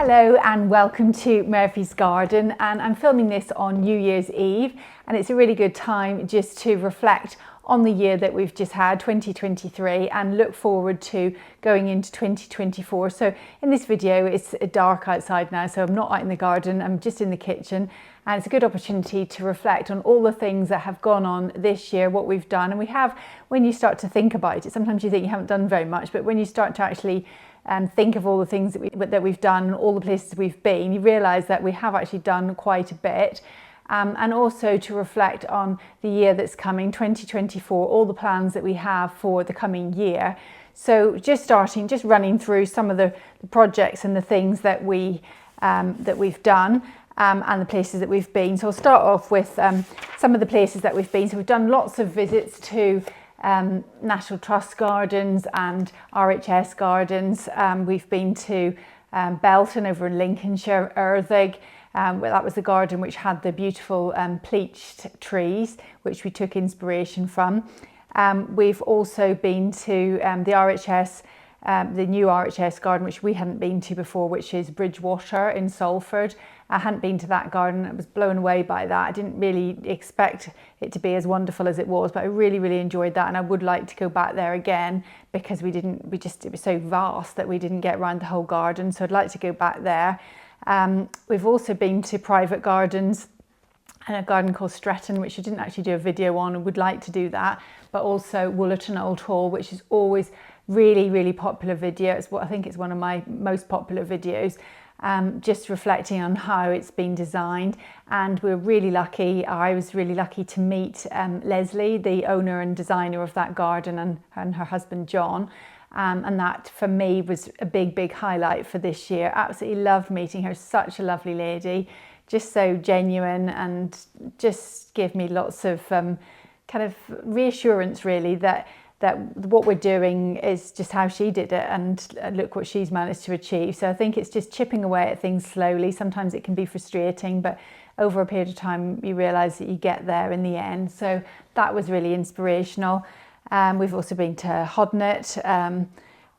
Hello and welcome to Murphy's Garden, and I'm filming this on New Year's Eve, and it's a really good time just to reflect on the year that we've just had, 2023, and look forward to going into 2024. So in this video, it's dark outside now, so I'm not out in the garden, I'm just in the kitchen, and it's a good opportunity to reflect on all the things that have gone on this year, what we've done. And we have, when you start to think about it, sometimes you think you haven't done very much, but when you start to actually think of all the things that we've done, all the places we've been, you realise that we have actually done quite a bit. And also to reflect on the year that's coming, 2024, all the plans that we have for the coming year. So just running through some of the projects and the things that we've done and the places that we've been. So I'll start off with some of the places that we've been. So we've done lots of visits to National Trust gardens and RHS gardens. We've been to Belton over in Lincolnshire, Erddig. That was the garden which had the beautiful pleached trees, which we took inspiration from. We've also been to the RHS, the new RHS garden, which we hadn't been to before, which is Bridgewater in Salford. I hadn't been to that garden. I was blown away by that. I didn't really expect it to be as wonderful as it was, but I really, really enjoyed that. And I would like to go back there again because it was so vast that we didn't get around the whole garden. So I'd like to go back there. We've also been to private gardens and a garden called Stretton, which I didn't actually do a video on and would like to do that, but also Woollerton Old Hall, which is always really, really popular video. I think it's one of my most popular videos. Just reflecting on how it's been designed, and we're really lucky. I was really lucky to meet Leslie, the owner and designer of that garden, and her husband John, and that for me was a big highlight for this year. Absolutely loved meeting her. Such a lovely lady, just so genuine, and just gave me lots of kind of reassurance really that what we're doing is just how she did it, and look what she's managed to achieve. So I think it's just chipping away at things slowly. Sometimes it can be frustrating, but over a period of time you realise that you get there in the end. So that was really inspirational. We've also been to Hodnet.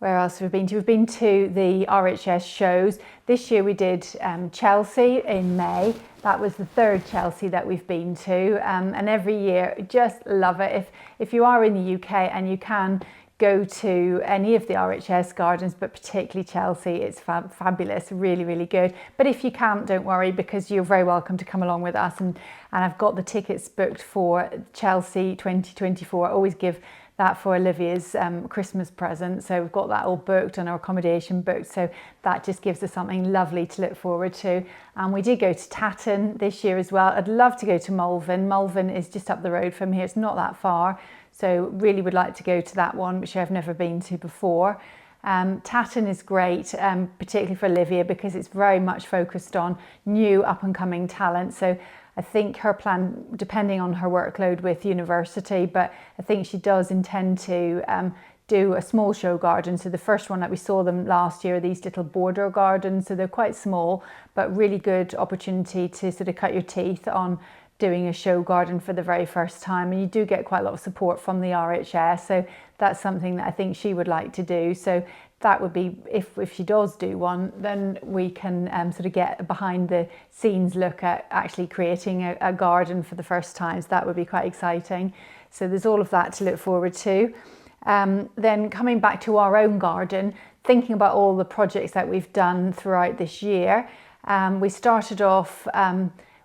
Where else have we been to? We've been to the RHS shows. This year we did Chelsea in May. That was the third Chelsea that we've been to, and every year just love it. If you are in the UK and you can go to any of the RHS gardens, but particularly Chelsea, it's fabulous, really, really good. But if you can't, don't worry, because you're very welcome to come along with us. And I've got the tickets booked for Chelsea 2024. I always give that for Olivia's Christmas present. So we've got that all booked and our accommodation booked. So that just gives us something lovely to look forward to. And we did go to Tatton this year as well. I'd love to go to Malvern. Malvern is just up the road from here. It's not that far. So really would like to go to that one, which I've never been to before. Tatton is great, particularly for Olivia, because it's very much focused on new up and coming talent. So I think her plan, depending on her workload with university, but I think she does intend to do a small show garden. So the first one that we saw them last year, these little border gardens, so they're quite small, but really good opportunity to sort of cut your teeth on doing a show garden for the very first time. And you do get quite a lot of support from the RHS, so that's something that I think she would like to do. So that would be, if she does do one, then we can sort of get a behind the scenes look at actually creating a garden for the first time. So that would be quite exciting. So there's all of that to look forward to. Then coming back to our own garden, thinking about all the projects that we've done throughout this year, we started off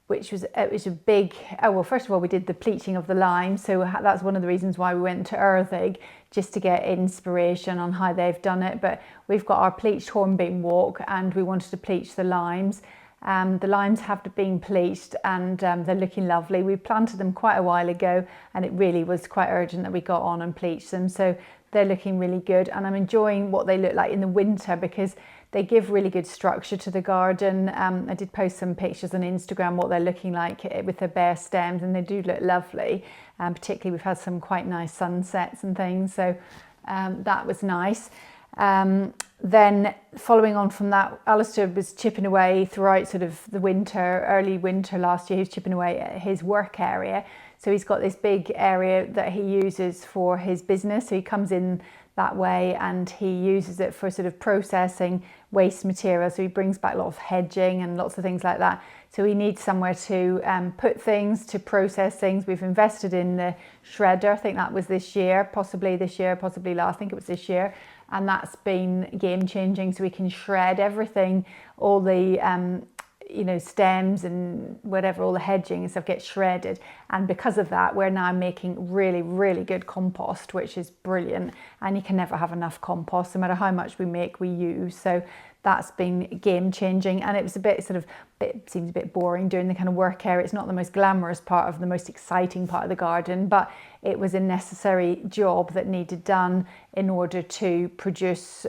it was a big, well, first of all, we did the pleaching of the lime. So that's one of the reasons why we went to Erddig, just to get inspiration on how they've done it. But we've got our pleached hornbeam walk, and we wanted to pleach the limes. The limes have been pleached, and they're looking lovely. We planted them quite a while ago, and it really was quite urgent that we got on and pleached them. So they're looking really good, and I'm enjoying what they look like in the winter because they give really good structure to the garden. I did post some pictures on Instagram what they're looking like with their bare stems, and they do look lovely. Particularly we've had some quite nice sunsets and things, so that was nice. Then following on from that, Alistair was chipping away throughout sort of the winter, early winter last year. He was chipping away at his work area. So he's got this big area that he uses for his business. So he comes in that way and he uses it for sort of processing waste material. So he brings back a lot of hedging and lots of things like that. So we need somewhere to put things, to process things. We've invested in the shredder. I think that was this year, possibly last. I think it was this year. And that's been game changing. So we can shred everything, all the stems and whatever, all the hedging and stuff gets shredded. And because of that, we're now making really, really good compost, which is brilliant. And you can never have enough compost, no matter how much we make, we use. So that's been game changing. And it was seems a bit boring doing the kind of work area. It's not the most glamorous part of the most exciting part of the garden, but it was a necessary job that needed done in order to produce,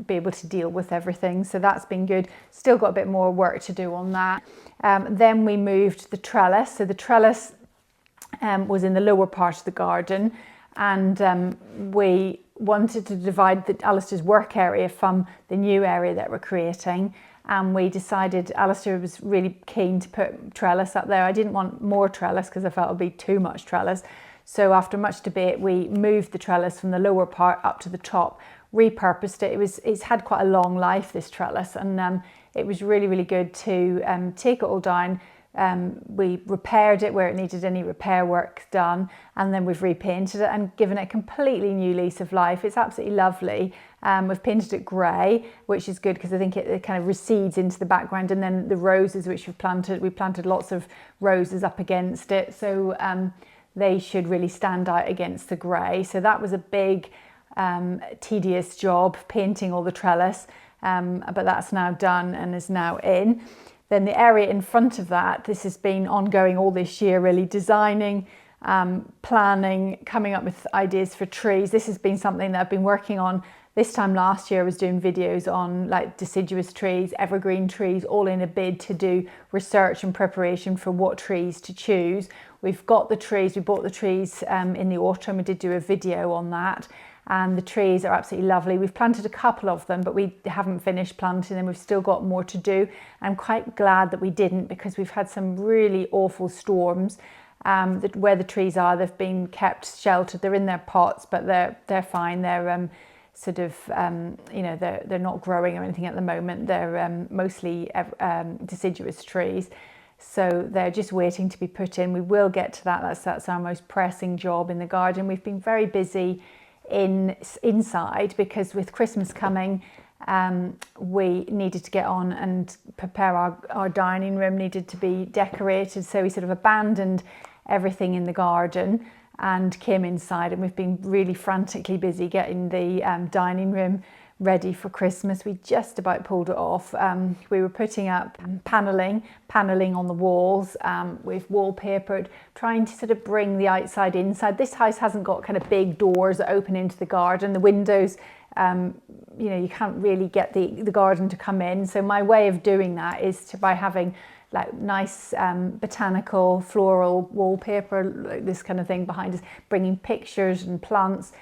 be able to deal with everything. So that's been good. Still got a bit more work to do on that. Then we moved the trellis. So the trellis was in the lower part of the garden, and we wanted to divide Alistair's work area from the new area that we're creating. And we decided, Alistair was really keen to put trellis up there. I didn't want more trellis because I felt it would be too much trellis. So after much debate, we moved the trellis from the lower part up to the top, repurposed it. It's had quite a long life, this trellis, and it was really, really good to take it all down. We repaired it where it needed any repair work done, and then we've repainted it and given it a completely new lease of life. It's absolutely lovely. We've painted it grey, which is good because I think it kind of recedes into the background, and then the roses which we planted lots of roses up against it, so they should really stand out against the grey. So that was a big tedious job, painting all the trellis, but that's now done and is now in. Then the area in front of that, this has been ongoing all this year, really designing, planning, coming up with ideas for trees. This has been something that I've been working on. This time last year I was doing videos on like deciduous trees, evergreen trees, all in a bid to do research and preparation for what trees to choose. We've got the trees, we bought the trees in the autumn. We did do a video on that, and the trees are absolutely lovely. We've planted a couple of them, but we haven't finished planting them. We've still got more to do. I'm quite glad that we didn't, because we've had some really awful storms. Where the trees are, they've been kept sheltered. They're in their pots, but they're fine. They're they're not growing or anything at the moment. They're mostly deciduous trees. So they're just waiting to be put in. We will get to that. That's our most pressing job in the garden. We've been very busy inside because with Christmas coming, we needed to get on and prepare our dining room, needed to be decorated. So we sort of abandoned everything in the garden and came inside, and we've been really frantically busy getting the dining room ready for Christmas. We just about pulled it off. We were putting up paneling on the walls. We've wallpapered, trying to sort of bring the outside inside. This house hasn't got kind of big doors that open into the garden. The windows, you can't really get the garden to come in. So my way of doing that is by having like nice botanical floral wallpaper, like this kind of thing behind us, bringing pictures and plants,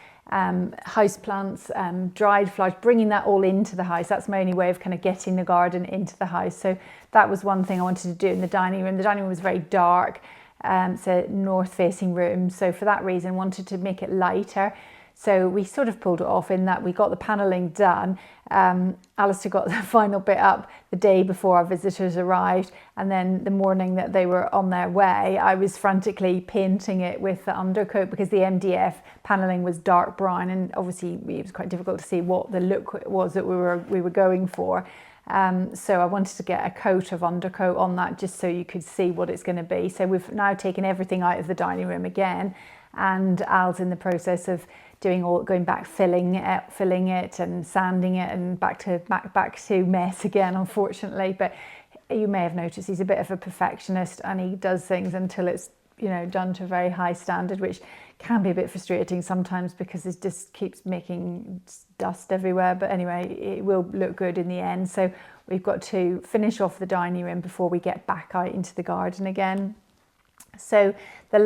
house plants, dried flowers, bringing that all into the house. That's my only way of kind of getting the garden into the house. So that was one thing I wanted to do in the dining room. The dining room was very dark. It's a north facing room. So for that reason, wanted to make it lighter. So we sort of pulled it off in that we got the panelling done. Alistair got the final bit up the day before our visitors arrived, and then the morning that they were on their way, I was frantically painting it with the undercoat because the MDF panelling was dark brown, and obviously it was quite difficult to see what the look was that we were going for. So I wanted to get a coat of undercoat on that just so you could see what it's going to be. So we've now taken everything out of the dining room again, and Al's in the process of going back, filling it and sanding it, and back to mess again, unfortunately. But you may have noticed he's a bit of a perfectionist, and he does things until it's done to a very high standard, which can be a bit frustrating sometimes because it just keeps making dust everywhere. But anyway, it will look good in the end. So we've got to finish off the dining room before we get back out into the garden again. So the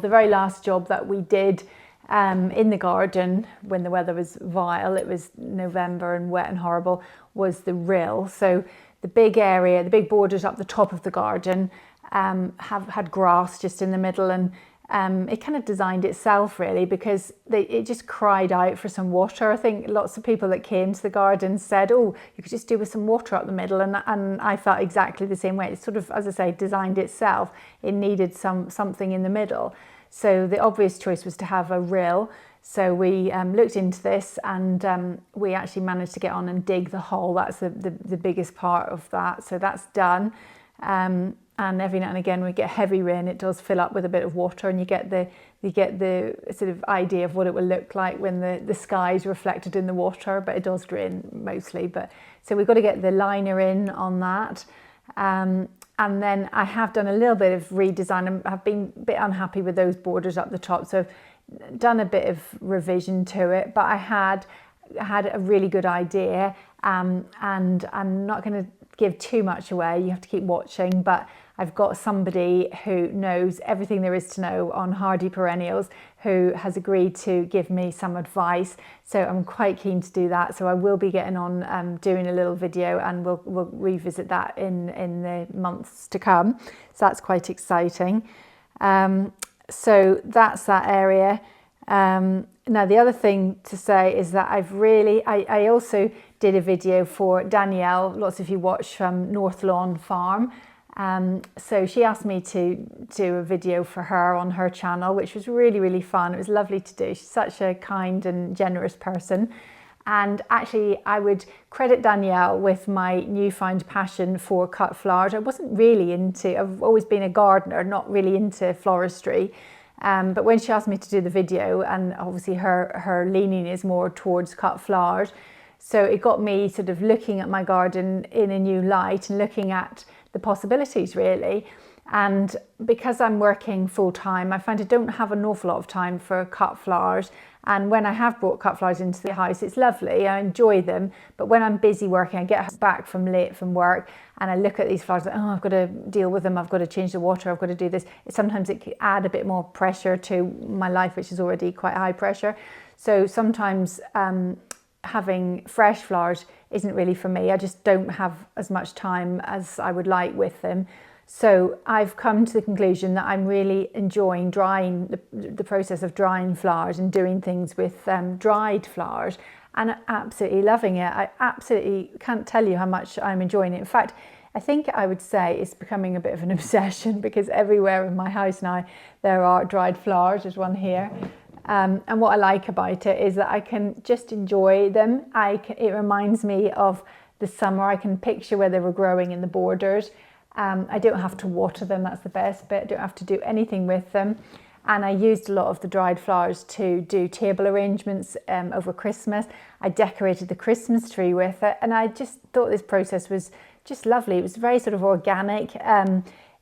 very last job that we did in the garden when the weather was vile, it was November and wet and horrible, was the rill. So the big area, the big borders up the top of the garden have had grass just in the middle, and it kind of designed itself really, because it just cried out for some water. I think lots of people that came to the garden said, oh, you could just do with some water up the middle, and I felt exactly the same way. It sort of, as I say, designed itself. It needed something in the middle. So the obvious choice was to have a rill. So we looked into this, and we actually managed to get on and dig the hole. That's the biggest part of that. So that's done. And every now and again we get heavy rain, it does fill up with a bit of water, and you get the sort of idea of what it will look like when the sky is reflected in the water, but it does rain mostly. But so we've got to get the liner in on that. And then I have done a little bit of redesign. I've been a bit unhappy with those borders up the top, so I've done a bit of revision to it, but I had a really good idea, and I'm not going to give too much away. You have to keep watching, but I've got somebody who knows everything there is to know on hardy perennials, who has agreed to give me some advice. So I'm quite keen to do that. So I will be getting on doing a little video, and we'll revisit that in the months to come. So that's quite exciting. So that's that area. Now the other thing to say is that I also did a video for Danielle. Lots of you watch from North Lawn Farm. So she asked me to do a video for her on her channel, which was really, really fun. It was lovely to do. She's such a kind and generous person. And actually, I would credit Danielle with my newfound passion for cut flowers. I wasn't really I've always been a gardener, not really into floristry. But when she asked me to do the video, and obviously her leaning is more towards cut flowers, so it got me sort of looking at my garden in a new light and looking at the possibilities really. And because I'm working full time, I find I don't have an awful lot of time for cut flowers. And when I have brought cut flowers into the house, it's lovely, I enjoy them. But when I'm busy working, I get back late from work, and I look at these flowers, oh, I've got to deal with them, I've got to change the water, I've got to do this. Sometimes it can add a bit more pressure to my life, which is already quite high pressure. So sometimes having fresh flowers isn't really for me. I just don't have as much time as I would like with them. So I've come to the conclusion that I'm really enjoying the process of drying flowers and doing things with dried flowers, and absolutely loving it. I absolutely can't tell you how much I'm enjoying it. In fact, I think I would say it's becoming a bit of an obsession, because everywhere in my house now there are dried flowers. There's one here. And what I like about it is that I can just enjoy them. It reminds me of the summer. I can picture where they were growing in the borders. I don't have to water them, that's the best bit. I don't have to do anything with them. And I used a lot of the dried flowers to do table arrangements over Christmas. I decorated the Christmas tree with it, and I just thought this process was just lovely. It was very sort of organic.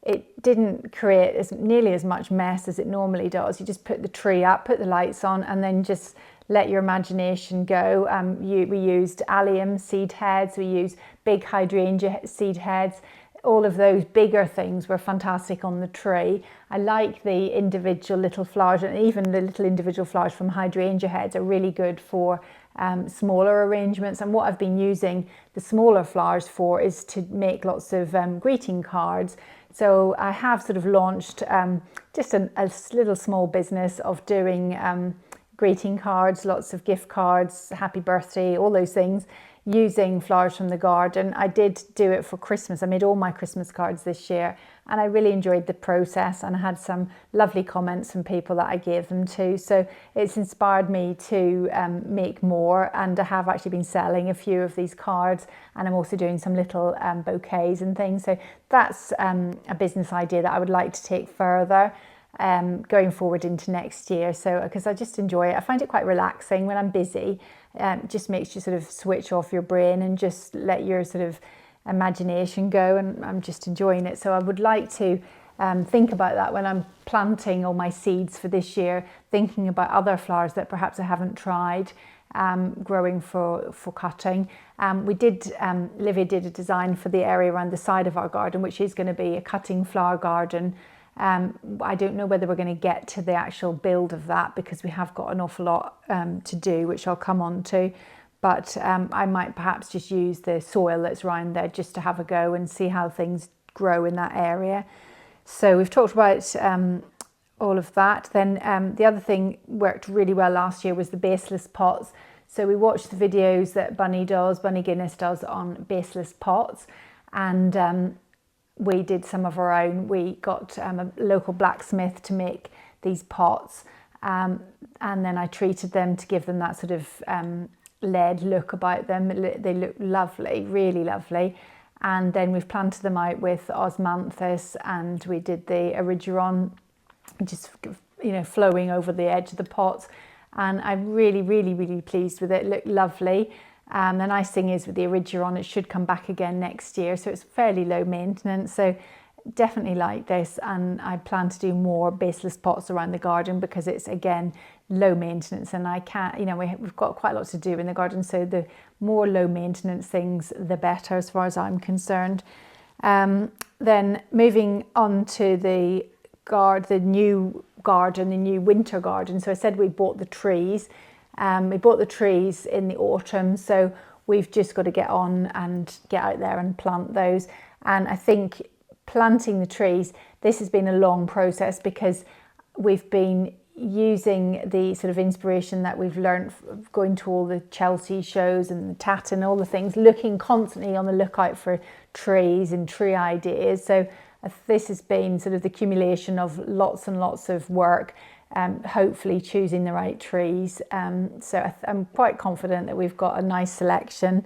It didn't create nearly as much mess as it normally does. You just put the tree up, put the lights on, and then just let your imagination go. We used allium seed heads, we used big hydrangea seed heads. All of those bigger things were fantastic on the tree. I like the individual little flowers, and even the little individual flowers from hydrangea heads are really good for smaller arrangements. And what I've been using the smaller flowers for is to make lots of greeting cards. So I have sort of launched just a little small business of doing greeting cards, lots of gift cards, happy birthday, all those things, using flowers from the garden. I did do it for Christmas. I made all my Christmas cards this year, and I really enjoyed the process, and I had some lovely comments from people that I gave them to. So it's inspired me to make more, and I have actually been selling a few of these cards, and I'm also doing some little bouquets and things. So that's a business idea that I would like to take further going forward into next year. So because I just enjoy it. I find it quite relaxing when I'm busy. Just makes you sort of switch off your brain and just let your sort of imagination go, and I'm just enjoying it. So I would like to think about that when I'm planting all my seeds for this year, thinking about other flowers that perhaps I haven't tried growing for cutting. Livia did a design for the area around the side of our garden, which is going to be a cutting flower garden. I don't know whether we're going to get to the actual build of that, because we have got an awful lot to do, which I'll come on to. But I might perhaps just use the soil that's around there just to have a go and see how things grow in that area. So we've talked about all of that. Then the other thing worked really well last year was the baseless pots. So we watched the videos that Bunny Guinness does on baseless pots, and we did some of our own. We got a local blacksmith to make these pots, and then I treated them to give them that sort of lead look about them. They look lovely, really lovely. And then we've planted them out with osmanthus, and we did the erigeron, just, you know, flowing over the edge of the pots. And I'm really, really, really pleased with it. It looked lovely. The nice thing is with the erigeron, it should come back again next year, so it's fairly low maintenance. So definitely like this, and I plan to do more baseless pots around the garden because it's, again, low maintenance, and I can't, you know, we've got quite a lot to do in the garden, so the more low maintenance things the better as far as I'm concerned. Then moving on to the new garden, the new winter garden. So I said we bought the trees. We bought the trees in the autumn, so we've just got to get on and get out there and plant those. And I think planting the trees, this has been a long process because we've been using the sort of inspiration that we've learned going to all the Chelsea shows and the Tat and all the things, looking constantly on the lookout for trees and tree ideas. So this has been sort of the accumulation of lots and lots of work, hopefully choosing the right trees. So I'm quite confident that we've got a nice selection.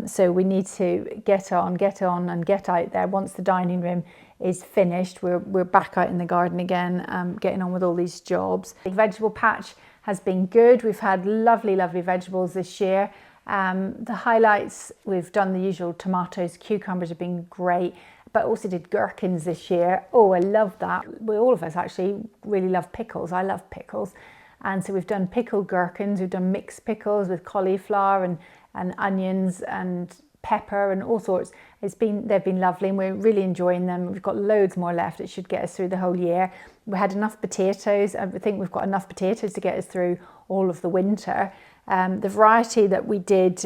So we need to get on and get out there. Once the dining room is finished, we're back out in the garden again, getting on with all these jobs. The vegetable patch has been good. We've had lovely, lovely vegetables this year. The highlights, we've done the usual tomatoes, cucumbers have been great, but also did gherkins this year. Oh, I love that. All of us actually really love pickles. I love pickles. And so we've done pickled gherkins, we've done mixed pickles with cauliflower and onions and pepper and all sorts. They've been lovely, and we're really enjoying them. We've got loads more left. It should get us through the whole year. We had enough potatoes. I think we've got enough potatoes to get us through all of the winter. The variety that we did,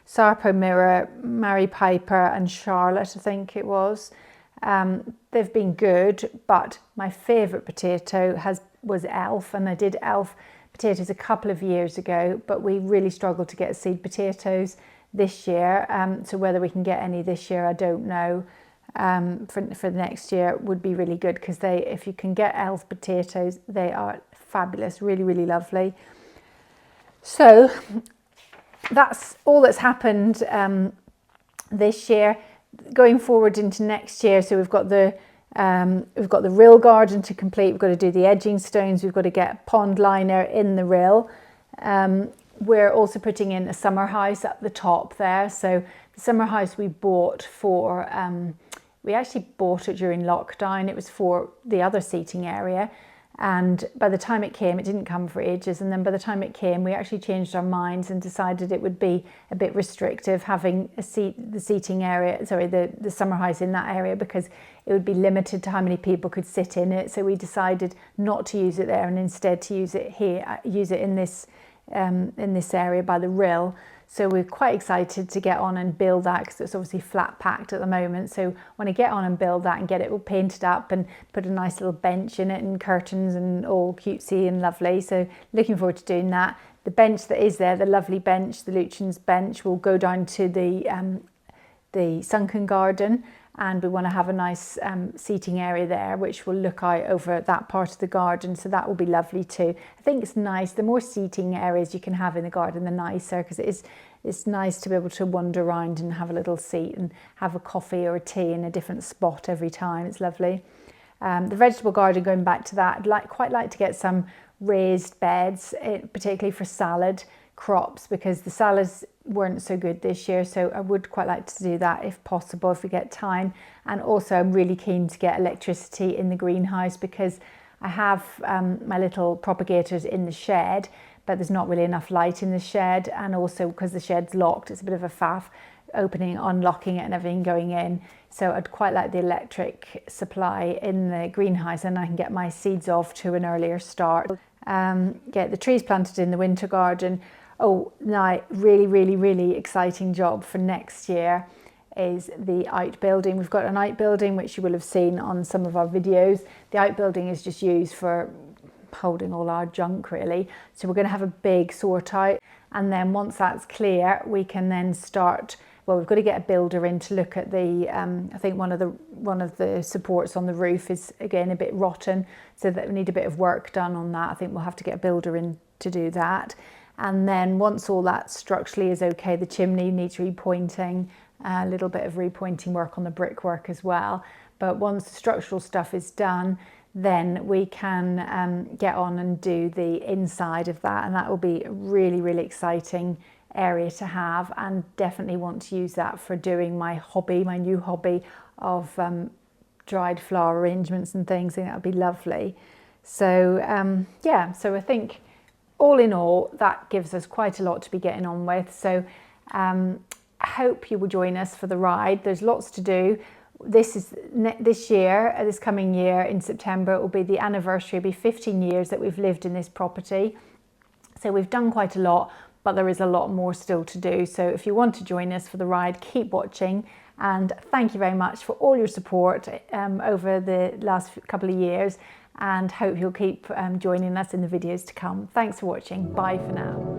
Sarpo Mirror, Mary Piper and Charlotte, I think it was. They've been good, but my favourite potato was Elf, and I did Elf potatoes a couple of years ago, but we really struggled to get seed potatoes this year. So whether we can get any this year, I don't know. For next year would be really good, because if you can get Elf potatoes, they are fabulous, really, really lovely. So that's all that's happened this year. Going forward into next year, so we've got the rill garden to complete. We've got to do the edging stones. We've got to get pond liner in the rill. We're also putting in a summer house at the top there. So the summer house we bought we actually bought it during lockdown. It was for the other seating area. And by the time it came, it didn't come for ages. And then by the time it came, we actually changed our minds and decided it would be a bit restrictive having the seating area, the summer house in that area, because it would be limited to how many people could sit in it. So we decided not to use it there, and instead to use it here, use it in this area by the rill. So we're quite excited to get on and build that, because it's obviously flat packed at the moment. So when I get on and build that and get it all painted up and put a nice little bench in it and curtains and all cutesy and lovely. So looking forward to doing that. The bench that is there, the lovely bench, the Lucian's bench, will go down to the sunken garden, and we want to have a nice seating area there, which will look out over that part of the garden. So that will be lovely too. I think it's nice. The more seating areas you can have in the garden, the nicer, because it's nice to be able to wander around and have a little seat and have a coffee or a tea in a different spot every time. It's lovely. The vegetable garden, going back to that, I'd quite like to get some raised beds, particularly for salad crops, because the salads weren't so good this year. So I would quite like to do that if possible, if we get time. And also I'm really keen to get electricity in the greenhouse, because I have my little propagators in the shed, but there's not really enough light in the shed. And also because the shed's locked, it's a bit of a faff opening, unlocking it and everything going in. So I'd quite like the electric supply in the greenhouse, and I can get my seeds off to an earlier start. Get the trees planted in the winter garden. Oh, now really, really, really exciting job for next year. is the outbuilding. We've got an outbuilding which you will have seen on some of our videos. The outbuilding is just used for holding all our junk really. So we're going to have a big sort out, and then once that's clear we can then start. Well, we've got to get a builder in to look at the I think one of the supports on the roof is again a bit rotten, so that we need a bit of work done on that. I think we'll have to get a builder in to do that. And then once all that structurally is okay, the chimney needs repointing, a little bit of repointing work on the brickwork as well. But once the structural stuff is done, then we can get on and do the inside of that, and that will be a really, really exciting area to have, and definitely want to use that for doing my hobby, my new hobby of dried flower arrangements and things. I think that would be lovely. So yeah, so I think all in all that gives us quite a lot to be getting on with. So I hope you will join us for the ride. There's lots to do. This coming year in September, it will be the anniversary. It'll be 15 years that we've lived in this property. So we've done quite a lot, but there is a lot more still to do. So if you want to join us for the ride, keep watching. And thank you very much for all your support over the last couple of years, and hope you'll keep joining us in the videos to come. Thanks for watching. Bye for now.